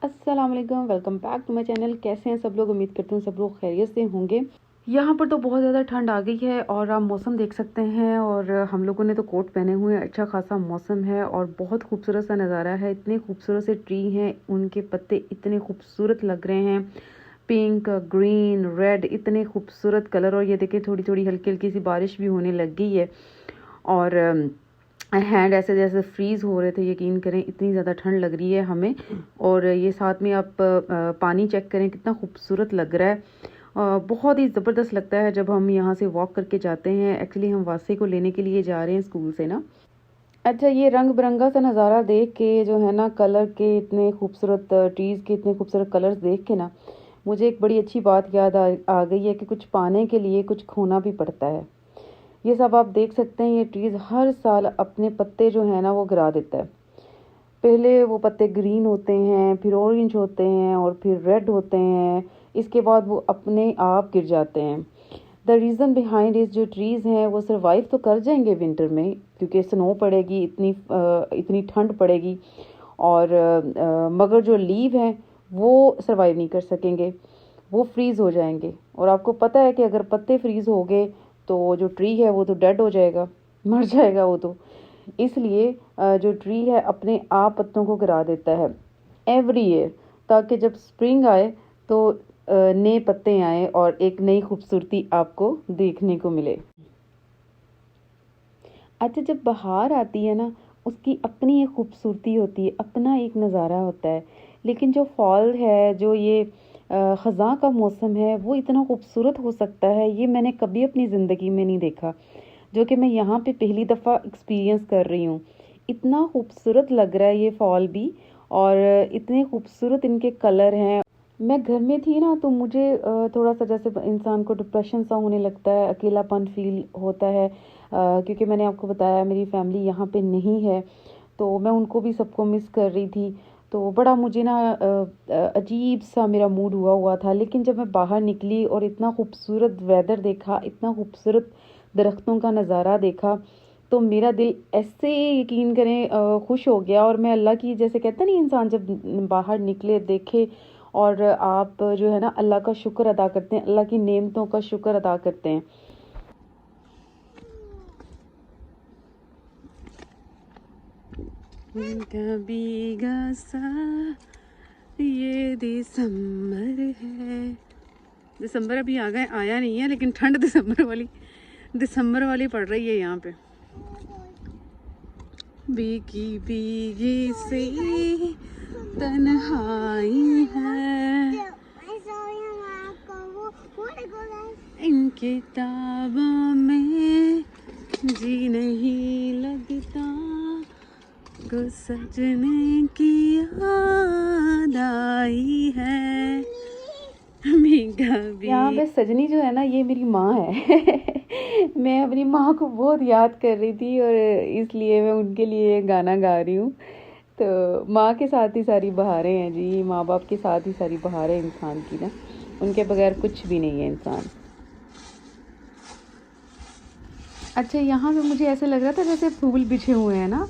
अस्सलाम वालेकुम, welcome back to my channel. कैसे हैं सब लोग? उम्मीद करती हूँ सब लोग खैरियत से होंगे। यहाँ पर तो बहुत ज़्यादा ठंड आ गई है और आप मौसम देख सकते हैं और हम लोगों ने तो कोट पहने हुए हैं। अच्छा खासा मौसम है और बहुत खूबसूरत सा नज़ारा है। इतने खूबसूरत से ट्री हैं, उनके पत्ते इतने खूबसूरत लग रहे हैं। पिंक, ग्रीन, रेड, इतने खूबसूरत कलर। और ये देखिए थोड़ी थोड़ी हल्की हल्की सी बारिश भी होने लग गई है और हैंड ऐसे जैसे फ्रीज़ हो रहे थे। यकीन करें इतनी ज़्यादा ठंड लग रही है हमें। और ये साथ में आप पानी चेक करें कितना खूबसूरत लग रहा है। बहुत ही ज़बरदस्त लगता है जब हम यहाँ से वॉक करके जाते हैं। एक्चुअली हम वासे को लेने के लिए जा रहे हैं स्कूल से ना। अच्छा, ये रंग बिरंगा सा नज़ारा देख के जो है ना, कलर के इतने खूबसूरत ट्रीज़ के इतने खूबसूरत कलर्स देख के ना, मुझे एक बड़ी अच्छी बात याद आ गई है कि कुछ पाने के लिए कुछ खोना भी पड़ता है। ये सब आप देख सकते हैं, ये ट्रीज़ हर साल अपने पत्ते जो है ना वो गिरा देता है। पहले वो पत्ते ग्रीन होते हैं, फिर ऑरेंज होते हैं और फिर रेड होते हैं। इसके बाद वो अपने आप गिर जाते हैं। द रीज़न बिहाइंड इस जो ट्रीज़ हैं वो सर्वाइव तो कर जाएंगे विंटर में, क्योंकि स्नो पड़ेगी, इतनी ठंड पड़ेगी। और मगर जो लीव हैं वो सर्वाइव नहीं कर सकेंगे, वो फ्रीज़ हो जाएंगे। और आपको पता है कि अगर पत्ते फ्रीज़ हो गए तो जो ट्री है वो तो डेड हो जाएगा, मर जाएगा वो तो। इसलिए जो ट्री है अपने आप पत्तों को गिरा देता है एवरी ईयर, ताकि जब स्प्रिंग आए तो नए पत्ते आए और एक नई खूबसूरती आपको देखने को मिले। अच्छा, जब बहार आती है ना, उसकी अपनी एक खूबसूरती होती है, अपना एक नज़ारा होता है। लेकिन जो फॉल है, जो ये ख़ज़ां का मौसम है, वो इतना खूबसूरत हो सकता है ये मैंने कभी अपनी ज़िंदगी में नहीं देखा, जो कि मैं यहाँ पे पहली दफ़ा एक्सपीरियंस कर रही हूँ। इतना खूबसूरत लग रहा है ये फॉल भी, और इतने खूबसूरत इनके कलर हैं। मैं घर में थी ना तो मुझे थोड़ा सा जैसे इंसान को डिप्रेशन सा होने लगता है, अकेलापन फील होता है, क्योंकि मैंने आपको बताया मेरी फैमिली यहाँ पे नहीं है, तो मैं उनको भी सबको मिस कर रही थी। तो बड़ा मुझे ना अजीब सा मेरा मूड हुआ हुआ था। लेकिन जब मैं बाहर निकली और इतना खूबसूरत वेदर देखा, इतना खूबसूरत दरख्तों का नज़ारा देखा, तो मेरा दिल ऐसे, यकीन करें, खुश हो गया। और मैं अल्लाह की, जैसे कहते नहीं इंसान जब बाहर निकले देखे और आप जो है ना अल्लाह का शुक्र अदा करते हैं, अल्लाह की नेमतों का शुक्र अदा करते हैं। भीगा सा ये दिसंबर है। दिसंबर अभी आया नहीं है, लेकिन ठंड दिसंबर वाली पड़ रही है यहाँ पे। भीगी भीगी सी तन्हाई है, इन किताबों में जी नहीं लगता, को सजने की याद आई है। यहाँ पे सजनी जो है ना, ये मेरी माँ है। मैं अपनी माँ को बहुत याद कर रही थी और इसलिए मैं उनके लिए गाना गा रही हूँ। तो माँ के साथ ही सारी बहारें हैं जी, माँ बाप के साथ ही सारी बहारें इंसान की ना, उनके बगैर कुछ भी नहीं है इंसान। अच्छा, यहाँ पे मुझे ऐसे लग रहा था जैसे फूल बिछे हुए हैं ना,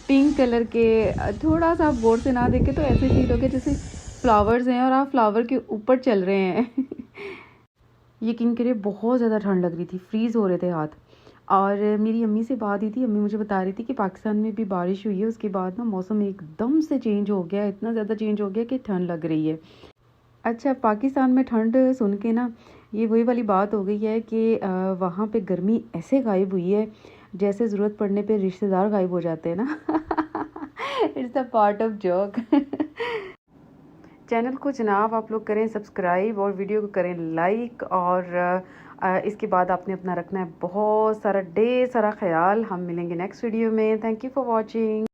पिंक कलर के। थोड़ा सा आप गौर से ना देखे तो ऐसे फील हो गया जैसे फ्लावर्स हैं और आप फ्लावर के ऊपर चल रहे हैं। यकीन करिए बहुत ज़्यादा ठंड लग रही थी, फ्रीज़ हो रहे थे हाथ। और मेरी अम्मी से बात हुई थी, अम्मी मुझे बता रही थी कि पाकिस्तान में भी बारिश हुई है, उसके बाद ना मौसम एकदम से चेंज हो गया, इतना ज़्यादा चेंज हो गया कि ठंड लग रही है। अच्छा, पाकिस्तान में ठंड सुन के ना ये वही वाली बात हो गई है कि वहाँ पे गर्मी ऐसे गायब हुई है जैसे ज़रूरत पड़ने पे रिश्तेदार गायब हो जाते हैं ना। It's a part of joke. Channel को जनाब आप लोग करें सब्सक्राइब और वीडियो को करें लाइक। और इसके बाद आपने अपना रखना है बहुत सारा ढेर सारा ख्याल। हम मिलेंगे नेक्स्ट वीडियो में। Thank you for watching.